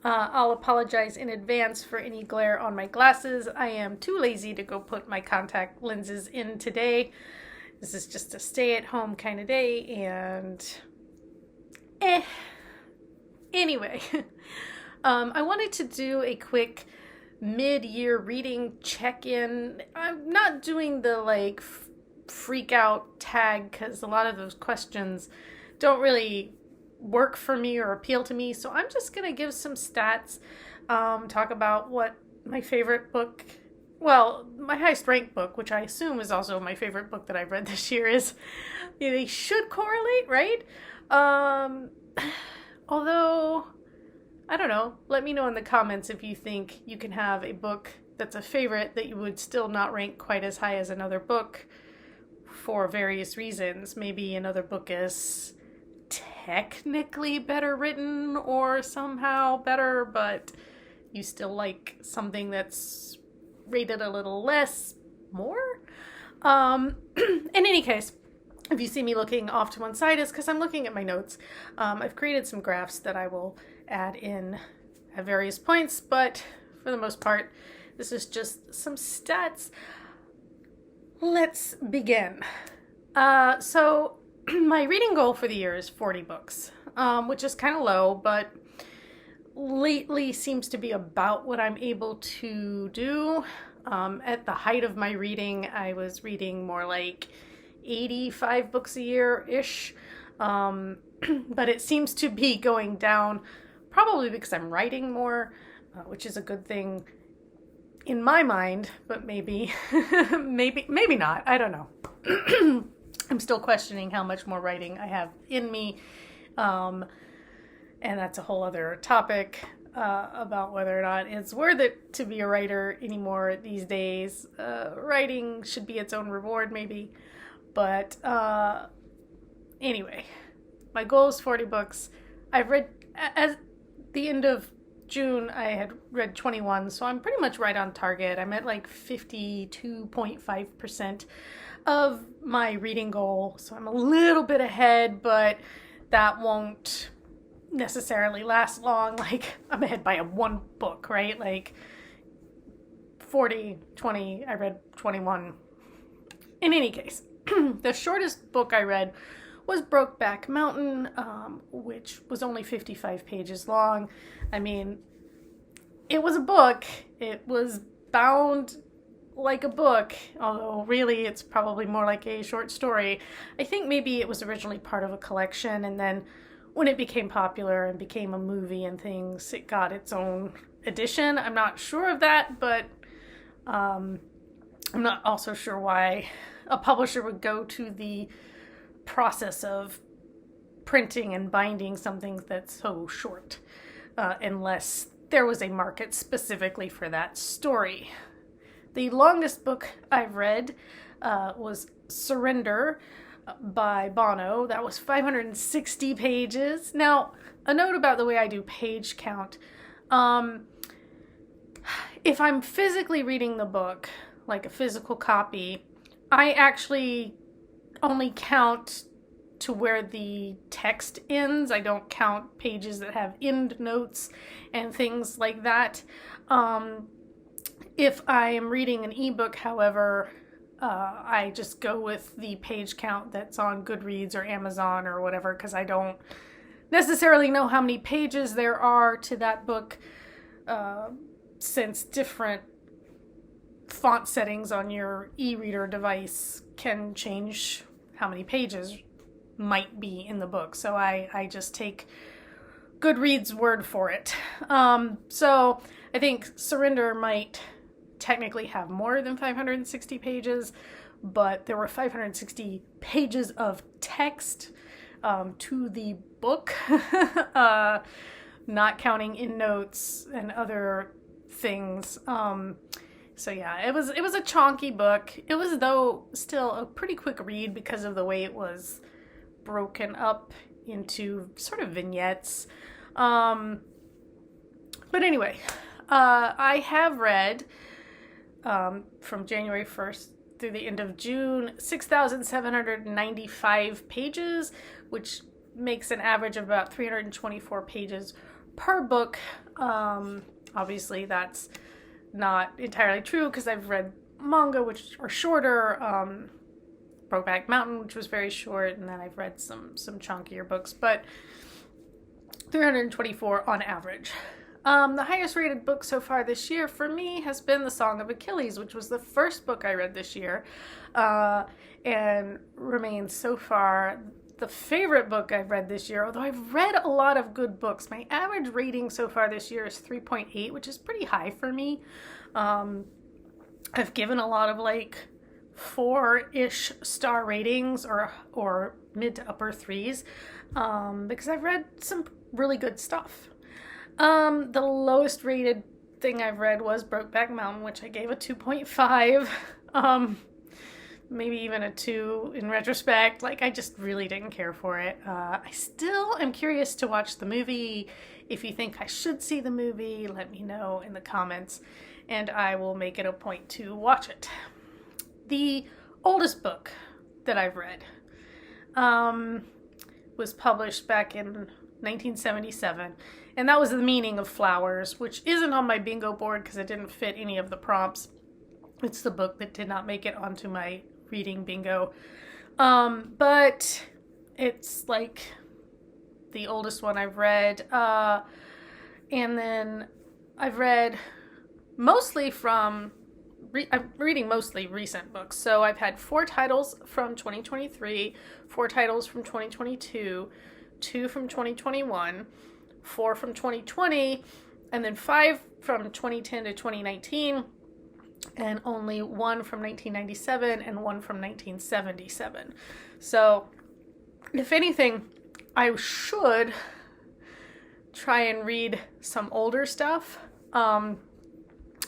I'll apologize in advance for any glare on my glasses. I am too lazy to go put my contact lenses in today. This is just a stay-at-home kind of day, and Anyway, I wanted to do a quick mid-year reading check-in. I'm not doing the freak out tag because a lot of those questions don't really work for me or appeal to me. So I'm just going to give some stats, talk about what my favorite book, well, my highest ranked book, which I assume is also my favorite book that I've read this year, is. They should correlate, right? Although, I don't know. Let me know in the comments if you think you can have a book that's a favorite that you would still not rank quite as high as another book for various reasons. Maybe another book is technically better written or somehow better, but you still like something that's rated a little less more. In any case, if you see me looking off to one side, it's because I'm looking at my notes. I've created some graphs that I will add in at various points, but for the most part, this is just some stats. Let's begin. So my reading goal for the year is 40 books, which is kind of low, but lately seems to be about what I'm able to do. At the height of my reading, I was reading more like 85 books a year-ish, but it seems to be going down, probably because I'm writing more, which is a good thing in my mind, but maybe not. I don't know. I'm still questioning how much more writing I have in me, and that's a whole other topic about whether or not it's worth it to be a writer anymore these days. Writing should be its own reward, maybe. But anyway, my goal is 40 books. I've read, at the end of June, I had read 21, so I'm pretty much right on target. I'm at like 52.5% of my reading goal, so I'm a little bit ahead, but that won't necessarily last long. Like, I'm ahead by one book, right? Like 40, 20, I read 21. In any case, the shortest book I read was Brokeback Mountain, which was only 55 pages long. I mean, it was a book. It was bound like a book, although really it's probably more like a short story. I think maybe it was originally part of a collection, and then when it became popular and became a movie and things, it got its own edition. I'm not sure of that, but I'm not also sure why a publisher would go to the process of printing and binding something that's so short, unless there was a market specifically for that story. The longest book I've read was Surrender by Bono. That was 560 pages. Now, a note about the way I do page count. If I'm physically reading the book, like a physical copy, I actually only count to where the text ends. I don't count pages that have end notes and things like that. If I am reading an ebook, however, I just go with the page count that's on Goodreads or Amazon or whatever, because I don't necessarily know how many pages there are to that book, since different font settings on your e-reader device can change how many pages might be in the book. So I just take Goodreads' word for it. So I think Surrender might technically have more than 560 pages, but there were 560 pages of text to the book, not counting endnotes and other things. So yeah, it was a chonky book. It was, though, still a pretty quick read because of the way it was broken up into sort of vignettes. But anyway, I have read from January 1st through the end of June, 6,795 pages, which makes an average of about 324 pages per book. Obviously, that's not entirely true because I've read manga which are shorter. Brokeback Mountain, which was very short, and then I've read some chunkier books, but 324 on average. The highest rated book so far this year for me has been The Song of Achilles, which was the first book I read this year, and remains so far the favorite book I've read this year, although I've read a lot of good books. My average rating so far this year is 3.8, which is pretty high for me. I've given a lot of like 4-ish star ratings or mid to upper 3s because I've read some really good stuff. The lowest rated thing I've read was Brokeback Mountain, which I gave a 2.5. Maybe even a 2 in retrospect. Like, I just really didn't care for it. I still am curious to watch the movie. If you think I should see the movie, let me know in the comments, and I will make it a point to watch it. The oldest book that I've read was published back in 1977, and that was The Meaning of Flowers, which isn't on my bingo board because it didn't fit any of the prompts. It's the book that did not make it onto my reading bingo. But it's like the oldest one I've read. And then I've read mostly I'm reading mostly recent books. So I've had 4 titles from 2023, 4 titles from 2022, 2 from 2021, 4 from 2020, and then 5 from 2010 to 2019, and only 1 from 1997 and 1 from 1977. So, if anything, I should try and read some older stuff,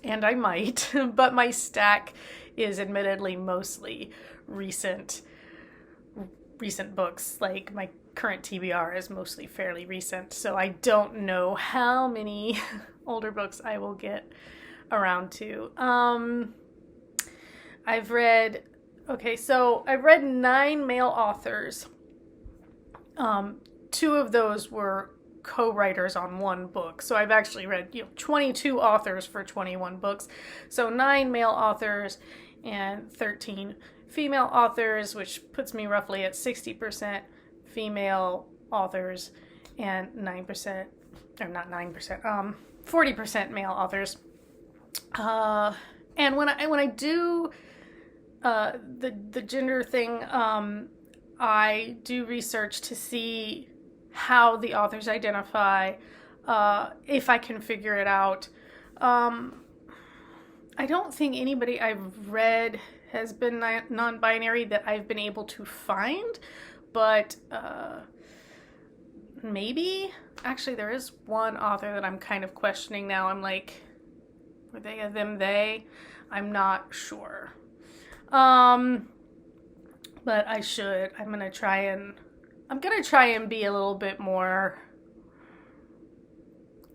and I might, but my stack is admittedly mostly recent books. Like, my current TBR is mostly fairly recent, so I don't know how many older books I will get around to. I've read 9 male authors. 2 of those were co-writers on 1 book. So I've actually read 22 authors for 21 books. So 9 male authors and 13 female authors, which puts me roughly at 60% female authors and 9%, or not 9%, 40% male authors. And when I do the gender thing, I do research to see how the authors identify, if I can figure it out. I don't think anybody I've read has been non-binary that I've been able to find, but maybe. Actually, there is one author that I'm kind of questioning now. I'm like, were they a them, they? I'm not sure. But I should. I'm gonna try and be a little bit more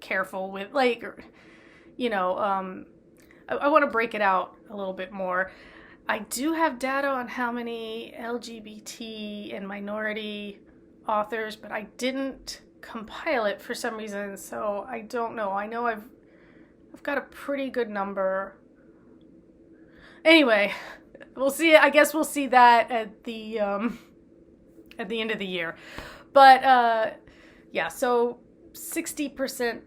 careful with, like, I want to break it out a little bit more. I do have data on how many LGBT and minority authors, but I didn't compile it for some reason, so I don't know. I know I've got a pretty good number. Anyway, we'll see. I guess we'll see that at the end of the year. But yeah, so 60%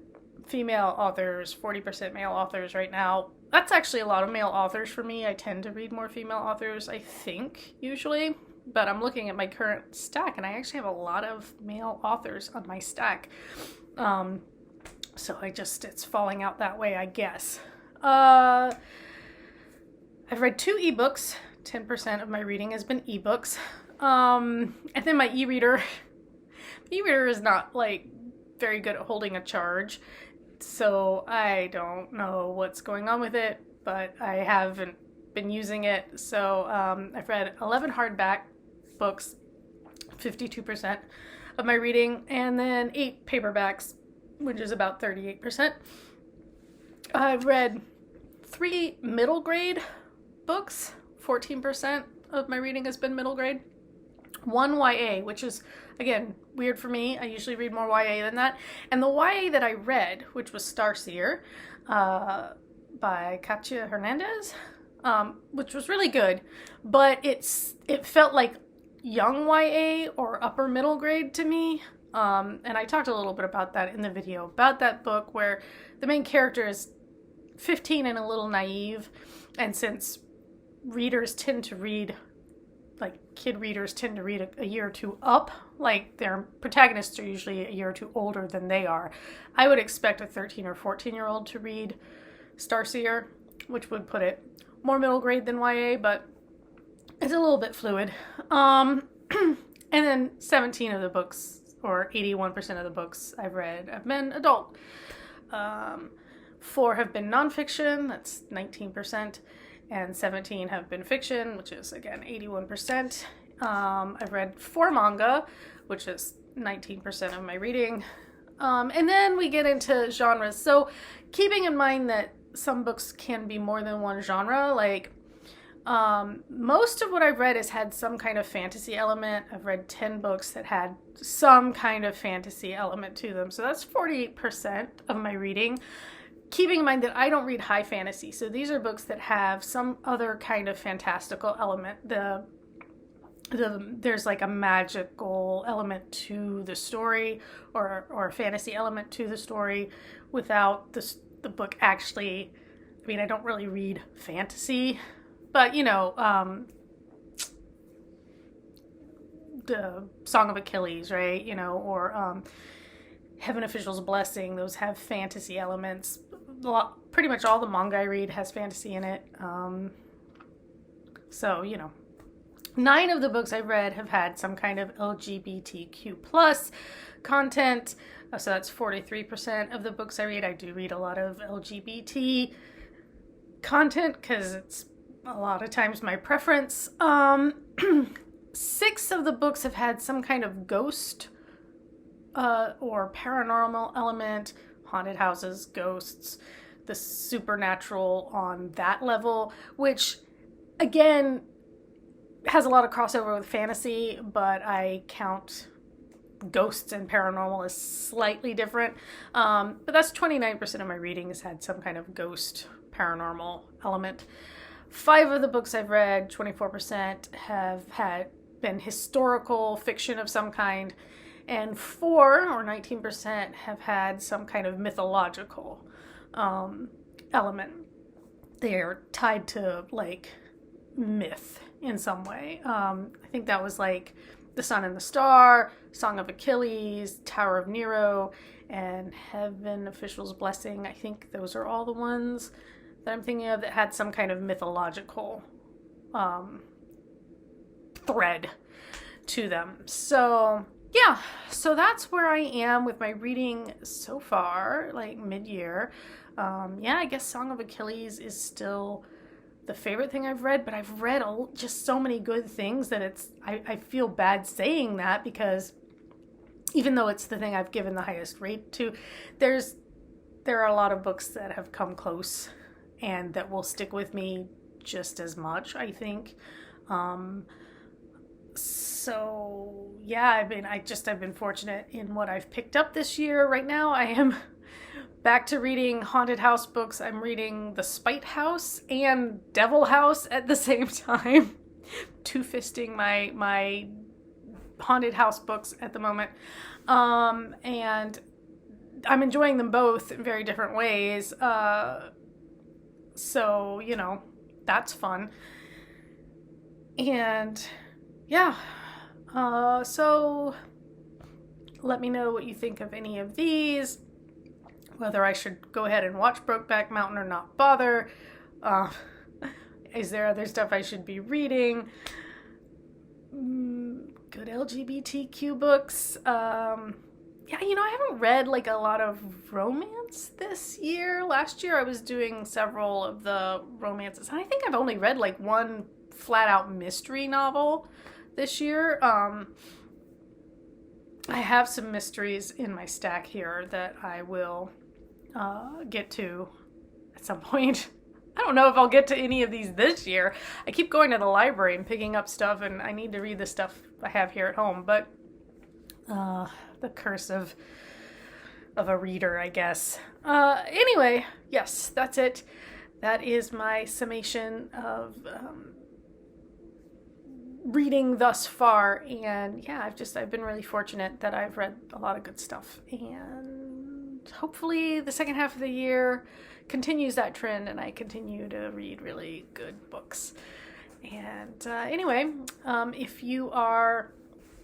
female authors, 40% male authors right now. That's actually a lot of male authors for me. I tend to read more female authors, I think, usually. But I'm looking at my current stack, and I actually have a lot of male authors on my stack. So it's falling out that way, I guess. I've read 2 ebooks. 10% of my reading has been ebooks. And then my e-reader. E-reader is not, like, very good at holding a charge. So I don't know what's going on with it, but I haven't been using it. So I've read 11 hardback books, 52% of my reading, and then 8 paperbacks, which is about 38%. I've read 3 middle grade books, 14% of my reading has been middle grade. one YA, which is, again, weird for me. I usually read more YA than that. And the YA that I read, which was Starseer, by Katya Hernandez, which was really good, but it felt like young YA or upper middle grade to me. And I talked a little bit about that in the video, about that book where the main character is 15 and a little naive. And since readers tend to read, like kid readers tend to read a year or two up, like their protagonists are usually a year or two older than they are, I would expect a 13 or 14-year-old to read Starseer, which would put it more middle grade than YA, but it's a little bit fluid. And then 17 of the books, or 81% of the books I've read, have been adult. 4 have been nonfiction, that's 19%, and 17 have been fiction, which is, again, 81%. I've read 4 manga, which is 19% of my reading. And then we get into genres. So keeping in mind that some books can be more than one genre, like most of what I've read has had some kind of fantasy element. I've read 10 books that had some kind of fantasy element to them. So that's 48% of my reading. Keeping in mind that I don't read high fantasy. So these are books that have some other kind of fantastical element. There's like a magical element to the story, or a fantasy element to the story, without the book actually, I mean, I don't really read fantasy, but the Song of Achilles, right? Or Heaven Official's Blessing, those have fantasy elements. Pretty much all the manga I read has fantasy in it. So, 9 of the books I've read have had some kind of LGBTQ plus content. So that's 43% of the books I read. I do read a lot of LGBT content because it's a lot of times my preference. 6 of the books have had some kind of ghost or paranormal element, haunted houses, ghosts, the supernatural on that level, which, again, has a lot of crossover with fantasy, but I count ghosts and paranormal as slightly different. But that's 29% of my reading has had some kind of ghost paranormal element. 5 of the books I've read, 24%, have been historical fiction of some kind, and 4, or 19%, have had some kind of mythological element. They're tied to, like, myth in some way. I think that was like The Sun and the Star, Song of Achilles, Tower of Nero, and Heaven Official's Blessing. I think those are all the ones that I'm thinking of that had some kind of mythological thread to them. So yeah, so that's where I am with my reading so far, like mid-year. I guess Song of Achilles is still the favorite thing I've read, but I've read just so many good things that I feel bad saying that, because even though it's the thing I've given the highest rate to, there are a lot of books that have come close and that will stick with me just as much, I think. So yeah, I've been fortunate in what I've picked up this year. Right now I am back to reading haunted house books. I'm reading The Spite House and Devil House at the same time. Two-fisting my haunted house books at the moment. And I'm enjoying them both in very different ways. So, that's fun. And yeah, so let me know what you think of any of these, whether I should go ahead and watch Brokeback Mountain or not bother. Is there other stuff I should be reading? Good LGBTQ books. I haven't read like a lot of romance this year. Last year I was doing several of the romances, and I think I've only read like one flat out mystery novel this year. I have some mysteries in my stack here that I will get to at some point. I don't know if I'll get to any of these this year. I keep going to the library and picking up stuff, and I need to read the stuff I have here at home, but the curse of a reader, I guess. Anyway, yes, that's it. That is my summation of reading thus far, and yeah, I've been really fortunate that I've read a lot of good stuff, and hopefully the second half of the year continues that trend and I continue to read really good books. And anyway, if you are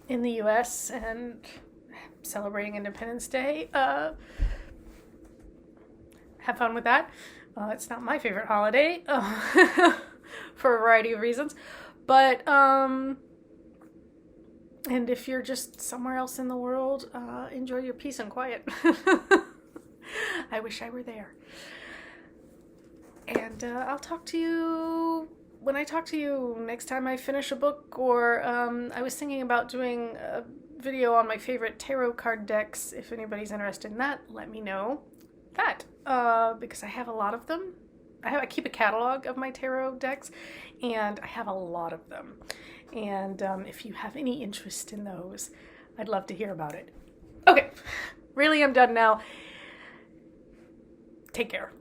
in the US and celebrating Independence Day, have fun with that. It's not my favorite holiday for a variety of reasons. But, and if you're just somewhere else in the world, enjoy your peace and quiet. I wish I were there. And I'll talk to you when I talk to you next time I finish a book, or I was thinking about doing a video on my favorite tarot card decks. If anybody's interested in that, let me know that, because I have a lot of them. I keep a catalog of my tarot decks, and I have a lot of them. And if you have any interest in those, I'd love to hear about it. Okay, really, I'm done now. Take care.